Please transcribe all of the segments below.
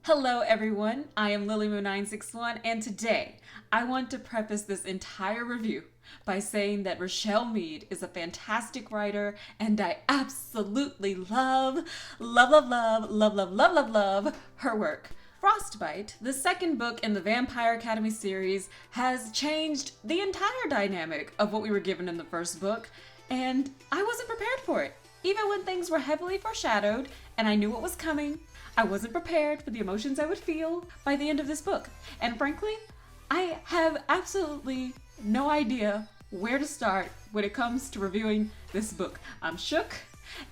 Hello everyone, I am Lillymu961 and today I want to preface this entire review by saying that Richelle Mead is a fantastic writer and I absolutely love her work. Frostbite, the second book in the Vampire Academy series, has changed the entire dynamic of what we were given in the first book, and I wasn't prepared for it. Even when things were heavily foreshadowed and I knew what was coming, I wasn't prepared for the emotions I would feel by the end of this book. And frankly, I have absolutely no idea where to start when it comes to reviewing this book. I'm shook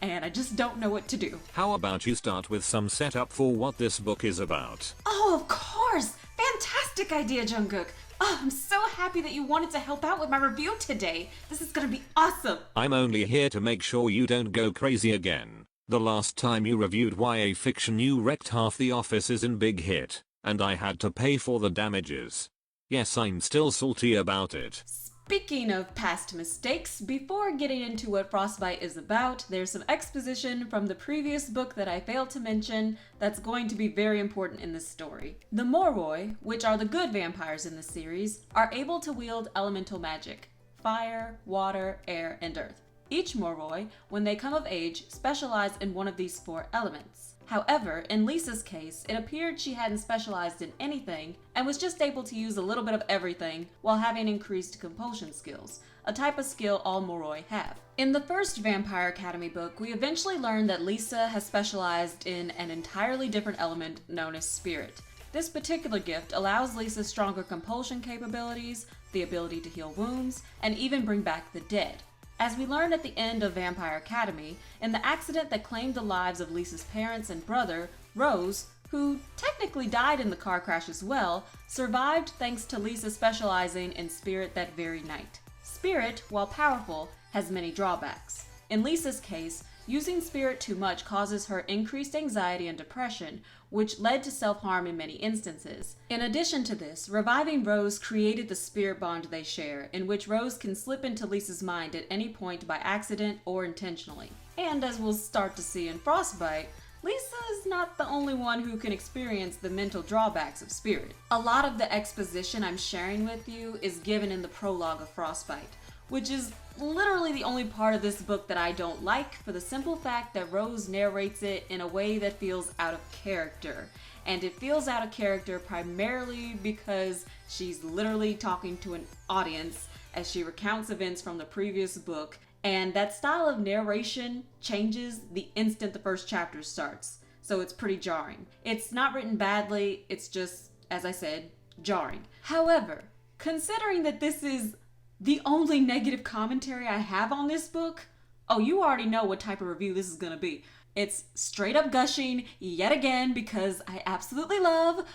and I just don't know what to do. How about you start with some setup for what this book is about? Oh, of course! Fantastic idea, Jungkook! Oh, I'm so happy that you wanted to help out with my review today. This is gonna be awesome! I'm only here to make sure you don't go crazy again. The last time you reviewed YA fiction you wrecked half the offices in Big Hit, and I had to pay for the damages. Yes, I'm still salty about it. Speaking of past mistakes, before getting into what Frostbite is about, there's some exposition from the previous book that I failed to mention that's going to be very important in this story. The Moroi, which are the good vampires in this series, are able to wield elemental magic: fire, water, air, and earth. Each Moroi, when they come of age, specialize in one of these four elements. However, in Lisa's case, it appeared she hadn't specialized in anything and was just able to use a little bit of everything while having increased compulsion skills, a type of skill all Moroi have. In the first Vampire Academy book, we eventually learn that Lisa has specialized in an entirely different element known as spirit. This particular gift allows Lisa stronger compulsion capabilities, the ability to heal wounds, and even bring back the dead. As we learn at the end of Vampire Academy, in the accident that claimed the lives of Lisa's parents and brother, Rose, who technically died in the car crash as well, survived thanks to Lisa specializing in spirit that very night. Spirit, while powerful, has many drawbacks. In Lisa's case, using spirit too much causes her increased anxiety and depression, which led to self-harm in many instances. In addition to this, reviving Rose created the spirit bond they share, in which Rose can slip into Lisa's mind at any point by accident or intentionally. And as we'll start to see in Frostbite, Lisa is not the only one who can experience the mental drawbacks of spirit. A lot of the exposition I'm sharing with you is given in the prologue of Frostbite, which is literally the only part of this book that I don't like, for the simple fact that Rose narrates it in a way that feels out of character. And it feels out of character primarily because she's literally talking to an audience as she recounts events from the previous book, and that style of narration changes the instant the first chapter starts, so it's pretty jarring. It's not written badly, it's just, as I said, jarring. However, considering that this is the only negative commentary I have on this book, oh, you already know what type of review this is gonna be. It's straight up gushing yet again because I absolutely love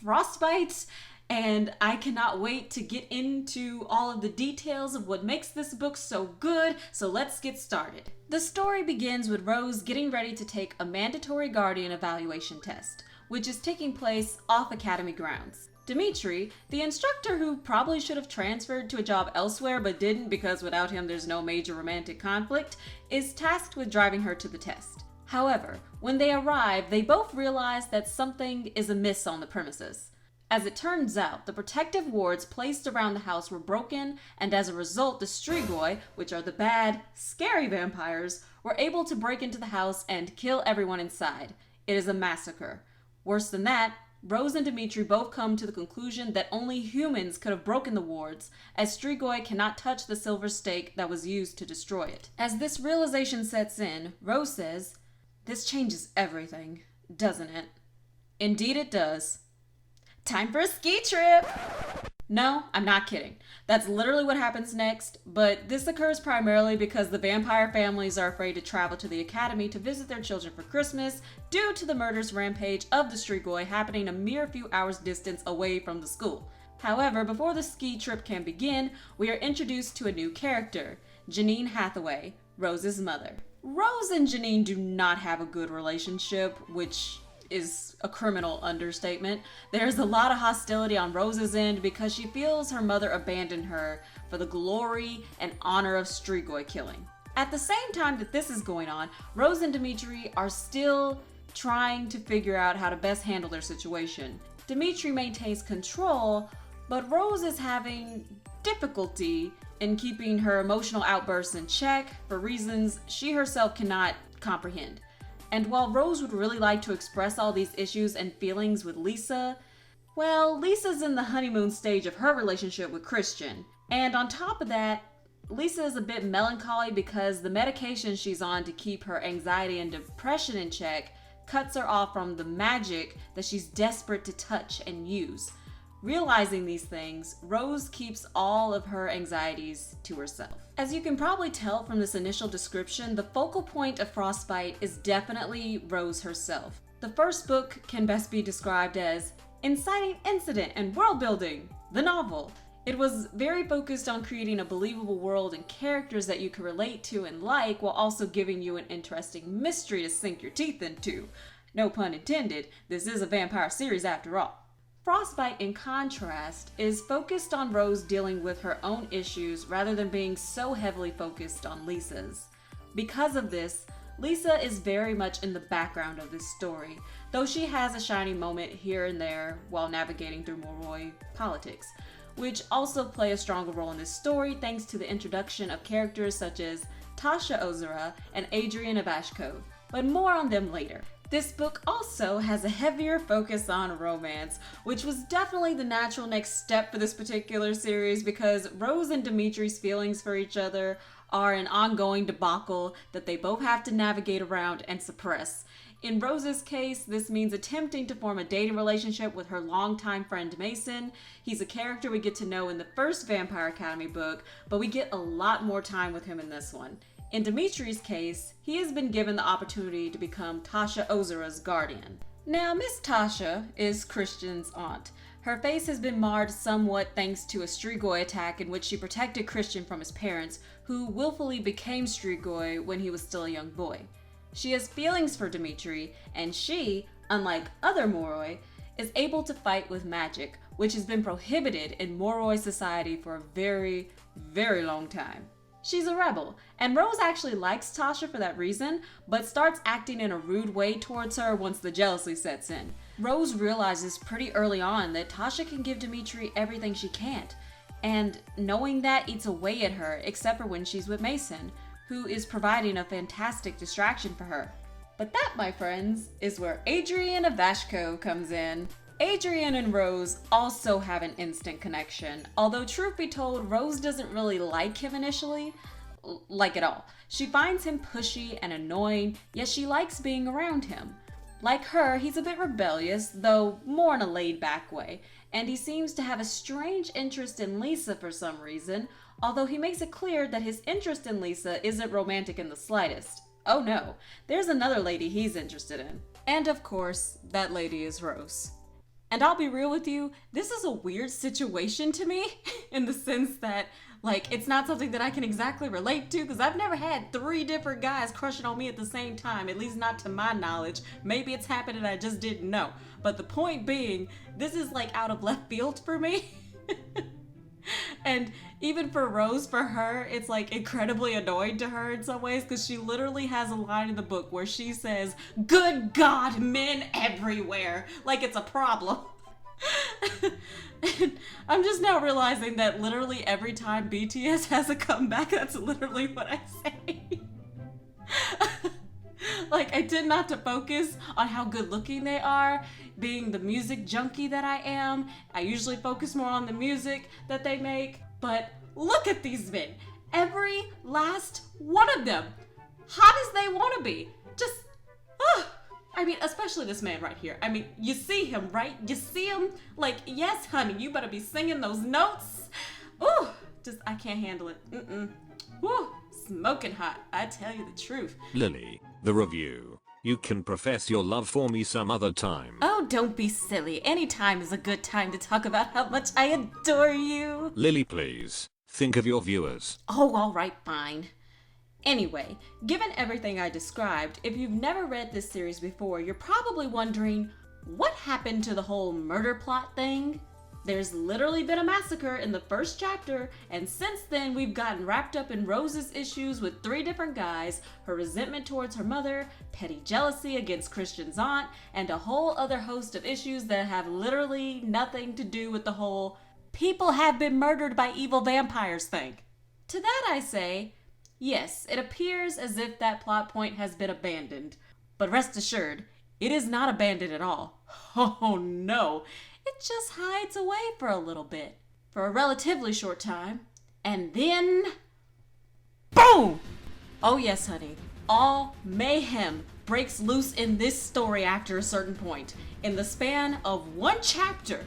Frostbite, and I cannot wait to get into all of the details of what makes this book so good, so let's get started. The story begins with Rose getting ready to take a mandatory Guardian evaluation test, which is taking place off Academy grounds. Dimitri, the instructor who probably should have transferred to a job elsewhere but didn't because without him there's no major romantic conflict, is tasked with driving her to the test. However, when they arrive, they both realize that something is amiss on the premises. As it turns out, the protective wards placed around the house were broken, and as a result, the Strigoi, which are the bad, scary vampires, were able to break into the house and kill everyone inside. It is a massacre. Worse than that, Rose and Dimitri both come to the conclusion that only humans could have broken the wards, as Strigoi cannot touch the silver stake that was used to destroy it. As this realization sets in, Rose says, "This changes everything, doesn't it?" Indeed it does. Time for a ski trip! No, I'm not kidding. That's literally what happens next, but this occurs primarily because the vampire families are afraid to travel to the academy to visit their children for Christmas due to the murderous rampage of the Strigoi happening a mere few hours distance away from the school. However, before the ski trip can begin, we are introduced to a new character, Janine Hathaway, Rose's mother. Rose and Janine do not have a good relationship, which is a criminal understatement. There's a lot of hostility on Rose's end because she feels her mother abandoned her for the glory and honor of Strigoi killing. At the same time that this is going on, Rose and Dimitri are still trying to figure out how to best handle their situation. Dimitri maintains control, but Rose is having difficulty in keeping her emotional outbursts in check for reasons she herself cannot comprehend. And while Rose would really like to express all these issues and feelings with Lisa, well, Lisa's in the honeymoon stage of her relationship with Christian. And on top of that, Lisa is a bit melancholy because the medication she's on to keep her anxiety and depression in check cuts her off from the magic that she's desperate to touch and use. Realizing these things, Rose keeps all of her anxieties to herself. As you can probably tell from this initial description, the focal point of Frostbite is definitely Rose herself. The first book can best be described as inciting incident and world building, the novel. It was very focused on creating a believable world and characters that you could relate to and like, while also giving you an interesting mystery to sink your teeth into. No pun intended, this is a vampire series after all. Frostbite, in contrast, is focused on Rose dealing with her own issues rather than being so heavily focused on Lisa's. Because of this, Lisa is very much in the background of this story, though she has a shining moment here and there while navigating through Moroi politics, which also play a stronger role in this story thanks to the introduction of characters such as Tasha Ozura and Adrian Ivashko, but more on them later. This book also has a heavier focus on romance, which was definitely the natural next step for this particular series because Rose and Dimitri's feelings for each other are an ongoing debacle that they both have to navigate around and suppress. In Rose's case, this means attempting to form a dating relationship with her longtime friend Mason. He's a character we get to know in the first Vampire Academy book, but we get a lot more time with him in this one. In Dimitri's case, he has been given the opportunity to become Tasha Ozura's guardian. Now, Miss Tasha is Christian's aunt. Her face has been marred somewhat thanks to a Strigoi attack in which she protected Christian from his parents, who willfully became Strigoi when he was still a young boy. She has feelings for Dimitri, and she, unlike other Moroi, is able to fight with magic, which has been prohibited in Moroi society for a very, very long time. She's a rebel, and Rose actually likes Tasha for that reason, but starts acting in a rude way towards her once the jealousy sets in. Rose realizes pretty early on that Tasha can give Dimitri everything she can't, and knowing that eats away at her, except for when she's with Mason, who is providing a fantastic distraction for her. But that, my friends, is where Adrian Ivashko comes in. Adrian and Rose also have an instant connection, although truth be told, Rose doesn't really like him initially, like at all. She finds him pushy and annoying, yet she likes being around him. Like her, he's a bit rebellious, though more in a laid-back way, and he seems to have a strange interest in Lisa for some reason, although he makes it clear that his interest in Lisa isn't romantic in the slightest. Oh no, there's another lady he's interested in. And of course, that lady is Rose. And I'll be real with you, this is a weird situation to me, in the sense that, like, it's not something that I can exactly relate to, because I've never had 3 different guys crushing on me at the same time, at least not to my knowledge. Maybe it's happened and I just didn't know. But the point being, this is like out of left field for me. And even for Rose, for her, it's like incredibly annoying to her in some ways, because she literally has a line in the book where she says, "Good God, men everywhere," like it's a problem. And I'm just now realizing that literally every time BTS has a comeback, that's literally what I say. Like, I tend not to focus on how good looking they are. Being the music junkie that I am, I usually focus more on the music that they make. But look at these men. Every last one of them. Hot as they want to be. Just, I mean, especially this man right here. I mean, you see him, right? You see him? Like, yes, honey, you better be singing those notes. Ooh, just, I can't handle it. Woo, smoking hot. I tell you the truth. Lily, the review. You can profess your love for me some other time. Oh, don't be silly. Any time is a good time to talk about how much I adore you. Lily, please. Think of your viewers. Oh, alright, fine. Anyway, given everything I described, if you've never read this series before, you're probably wondering, what happened to the whole murder plot thing? There's literally been a massacre in the first chapter, and since then we've gotten wrapped up in Rose's issues with 3 different guys, her resentment towards her mother, petty jealousy against Christian's aunt, and a whole other host of issues that have literally nothing to do with the whole people have been murdered by evil vampires thing. To that I say, yes, it appears as if that plot point has been abandoned, but rest assured, it is not abandoned at all. Oh no. It just hides away for a little bit, for a relatively short time, and then boom! Oh yes, honey, all mayhem breaks loose in this story after a certain point. In the span of 1 chapter,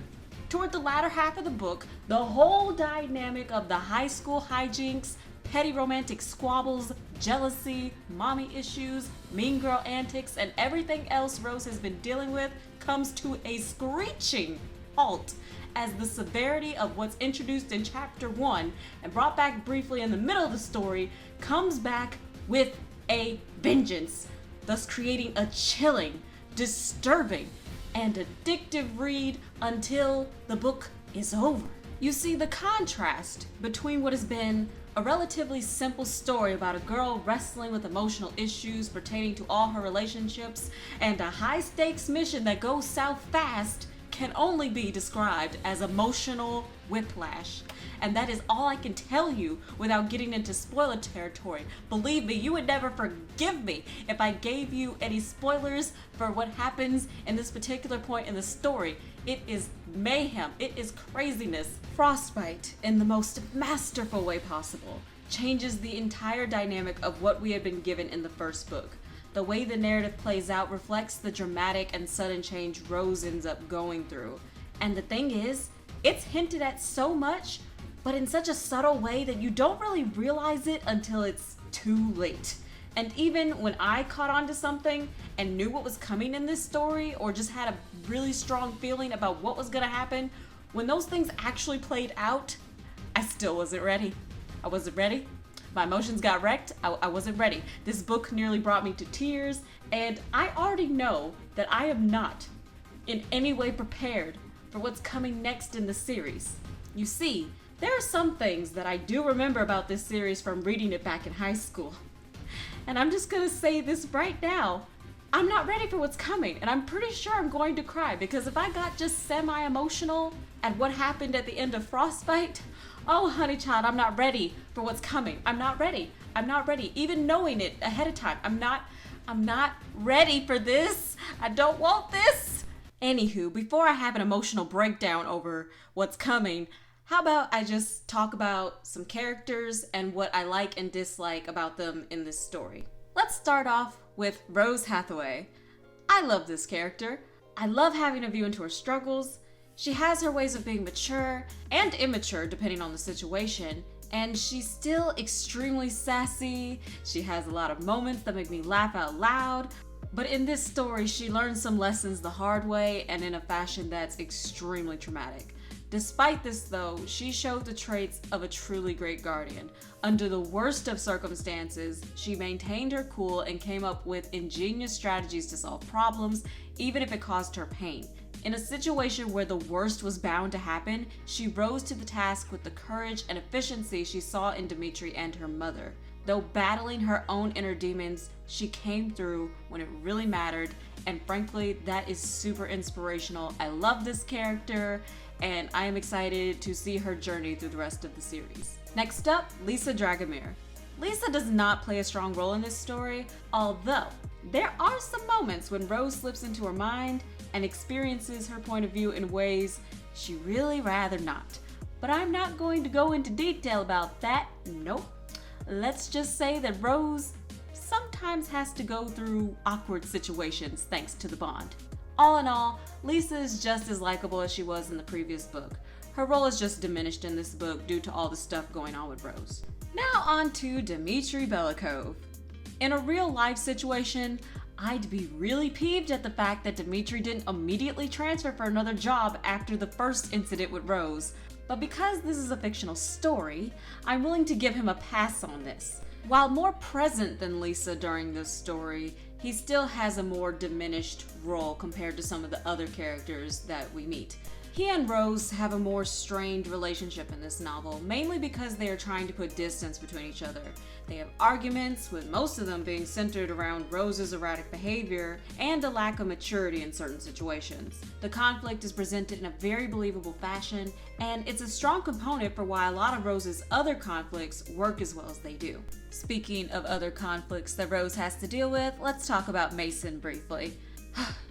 toward the latter half of the book, the whole dynamic of the high school hijinks, petty romantic squabbles, jealousy, mommy issues, mean girl antics, and everything else Rose has been dealing with comes to a screeching halt as the severity of what's introduced in chapter 1 and brought back briefly in the middle of the story comes back with a vengeance, thus creating a chilling, disturbing, and addictive read until the book is over. You see the contrast between what has been a relatively simple story about a girl wrestling with emotional issues pertaining to all her relationships and a high-stakes mission that goes south fast can only be described as emotional whiplash. And that is all I can tell you without getting into spoiler territory. Believe me, you would never forgive me if I gave you any spoilers for what happens in this particular point in the story. It is mayhem. It is craziness. Frostbite, in the most masterful way possible, changes the entire dynamic of what we had been given in the first book. The way the narrative plays out reflects the dramatic and sudden change Rose ends up going through. And the thing is, it's hinted at so much, but in such a subtle way that you don't really realize it until it's too late. And even when I caught on to something and knew what was coming in this story, or just had a really strong feeling about what was gonna happen, when those things actually played out, I still wasn't ready. I wasn't ready. My emotions got wrecked. I wasn't ready. This book nearly brought me to tears, and I already know that I am not in any way prepared for what's coming next in the series. You see, there are some things that I do remember about this series from reading it back in high school. And I'm just gonna say this right now. I'm not ready for what's coming, and I'm pretty sure I'm going to cry, because if I got just semi-emotional at what happened at the end of Frostbite, oh honey child, I'm not ready for what's coming. I'm not ready. I'm not ready. Even knowing it ahead of time, I'm not ready for this. I don't want this. Anywho, before I have an emotional breakdown over what's coming, how about I just talk about some characters and what I like and dislike about them in this story. Let's start off with Rose Hathaway. I love this character. I love having a view into her struggles. She has her ways of being mature and immature depending on the situation, and she's still extremely sassy. She has a lot of moments that make me laugh out loud, but in this story she learns some lessons the hard way and in a fashion that's extremely traumatic. Despite this though, she showed the traits of a truly great guardian. Under the worst of circumstances, she maintained her cool and came up with ingenious strategies to solve problems, even if it caused her pain. In a situation where the worst was bound to happen, she rose to the task with the courage and efficiency she saw in Dimitri and her mother. Though battling her own inner demons, she came through when it really mattered, and frankly, that is super inspirational. I love this character, and I am excited to see her journey through the rest of the series. Next up, Lisa Dragomir. Lisa does not play a strong role in this story, although there are some moments when Rose slips into her mind and experiences her point of view in ways she really rather not. But I'm not going to go into detail about that, nope. Let's just say that Rose sometimes has to go through awkward situations thanks to the bond. All in all, Lisa is just as likable as she was in the previous book. Her role is just diminished in this book due to all the stuff going on with Rose. Now on to Dmitri Belikov. In a real life situation, I'd be really peeved at the fact that Dmitri didn't immediately transfer for another job after the first incident with Rose. But because this is a fictional story, I'm willing to give him a pass on this. While more present than Lisa during this story, he still has a more diminished role compared to some of the other characters that we meet. He and Rose have a more strained relationship in this novel, mainly because they are trying to put distance between each other. They have arguments, with most of them being centered around Rose's erratic behavior and a lack of maturity in certain situations. The conflict is presented in a very believable fashion, and it's a strong component for why a lot of Rose's other conflicts work as well as they do. Speaking of other conflicts that Rose has to deal with, let's talk about Mason briefly.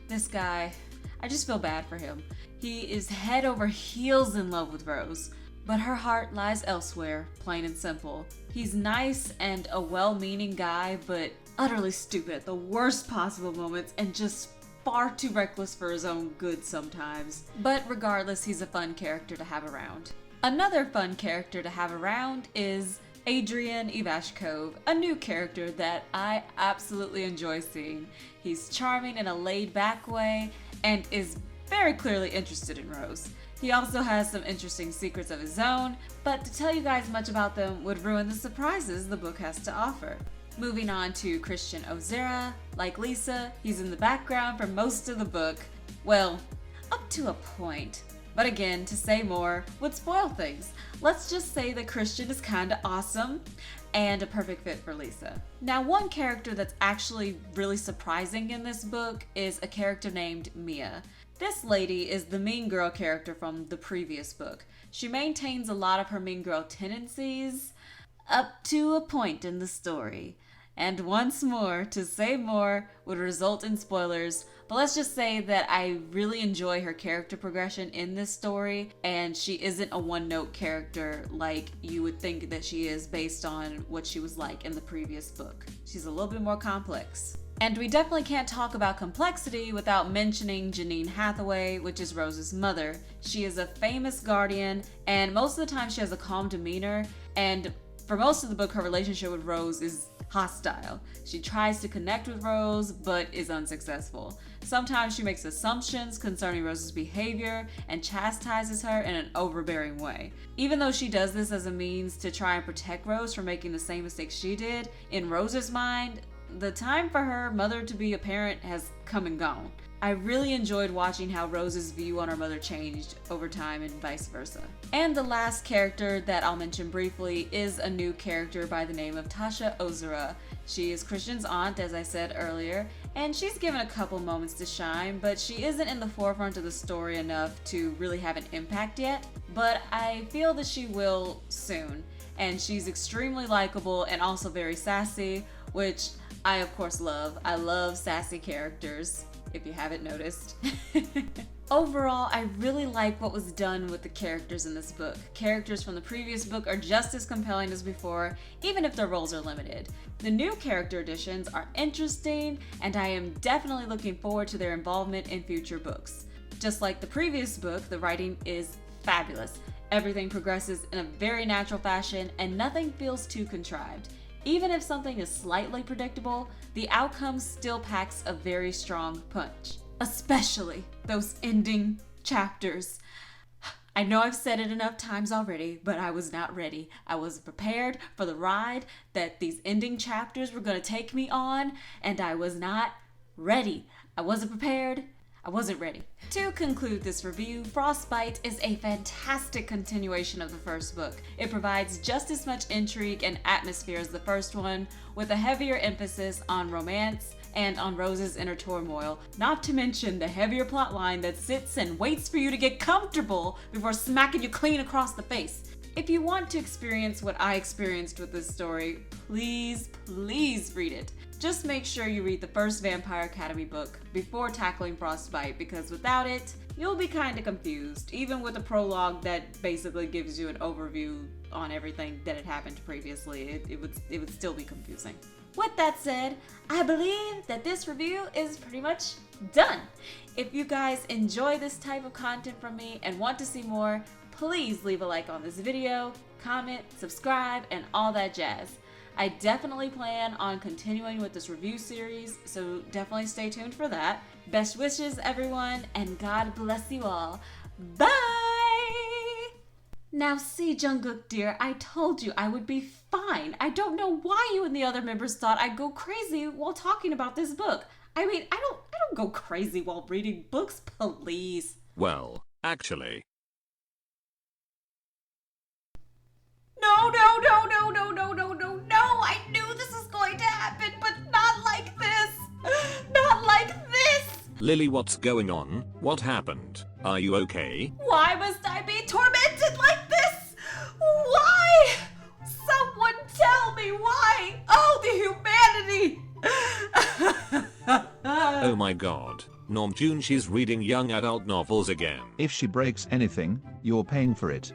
This guy, I just feel bad for him. He is head over heels in love with Rose, but her heart lies elsewhere, plain and simple. He's nice and a well-meaning guy, but utterly stupid at the worst possible moments and just far too reckless for his own good sometimes. But regardless, he's a fun character to have around. Another fun character to have around is Adrian Ivashkov, a new character that I absolutely enjoy seeing. He's charming in a laid-back way and is very clearly interested in Rose. He also has some interesting secrets of his own, but to tell you guys much about them would ruin the surprises the book has to offer. Moving on to Christian Ozera. Like Lisa, he's in the background for most of the book. Well, up to a point. But again, to say more would spoil things. Let's just say that Christian is kinda awesome and a perfect fit for Lisa. Now, one character that's actually really surprising in this book is a character named Mia. This lady is the mean girl character from the previous book. She maintains a lot of her mean girl tendencies up to a point in the story. And once more, to say more would result in spoilers, but let's just say that I really enjoy her character progression in this story, and she isn't a one-note character like you would think that she is based on what she was like in the previous book. She's a little bit more complex. And we definitely can't talk about complexity without mentioning Janine Hathaway, which is Rose's mother. She is a famous guardian, and most of the time she has a calm demeanor, and for most of the book, her relationship with Rose is hostile. She tries to connect with Rose, but is unsuccessful. Sometimes she makes assumptions concerning Rose's behavior and chastises her in an overbearing way. Even though she does this as a means to try and protect Rose from making the same mistakes she did, in Rose's mind, the time for her mother to be a parent has come and gone. I really enjoyed watching how Rose's view on her mother changed over time and vice versa. And the last character that I'll mention briefly is a new character by the name of Tasha Ozura. She is Christian's aunt, as I said earlier, and she's given a couple moments to shine, but she isn't in the forefront of the story enough to really have an impact yet. But I feel that she will soon, and she's extremely likable and also very sassy, which I of course love. I love sassy characters, if you haven't noticed. Overall, I really like what was done with the characters in this book. Characters from the previous book are just as compelling as before, even if their roles are limited. The new character additions are interesting, and I am definitely looking forward to their involvement in future books. Just like the previous book, the writing is fabulous. Everything progresses in a very natural fashion, and nothing feels too contrived. Even if something is slightly predictable, the outcome still packs a very strong punch. Especially those ending chapters. I know I've said it enough times already, but I was not ready. I wasn't prepared for the ride that these ending chapters were going to take me on, and I was not ready. I wasn't prepared. I wasn't ready. To conclude this review, Frostbite is a fantastic continuation of the first book. It provides just as much intrigue and atmosphere as the first one, with a heavier emphasis on romance and on Rose's inner turmoil, not to mention the heavier plotline that sits and waits for you to get comfortable before smacking you clean across the face. If you want to experience what I experienced with this story, please read it. Just make sure you read the first Vampire Academy book before tackling Frostbite, because without it, you'll be kinda confused, even with a prologue that basically gives you an overview on everything that had happened previously. It would still be confusing. With that said, I believe that this review is pretty much done. If you guys enjoy this type of content from me and want to see more, please leave a like on this video, comment, subscribe, and all that jazz. I definitely plan on continuing with this review series, so definitely stay tuned for that. Best wishes, everyone, and God bless you all. Bye! Now see, Jungkook dear, I told you I would be fine. I don't know why you and the other members thought I'd go crazy while talking about this book. I mean, I don't go crazy while reading books, please. Well, actually. No, no, no, no, no, no, no, no, no! I knew this was going to happen, but not like this! Not like this! Lily, what's going on? What happened? Are you okay? Why must I be tormented like this? Why? Someone tell me why! Oh, the humanity! Oh my god. Namjoon, she's reading young adult novels again. If she breaks anything, you're paying for it.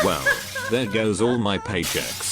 Well, there goes all my paychecks.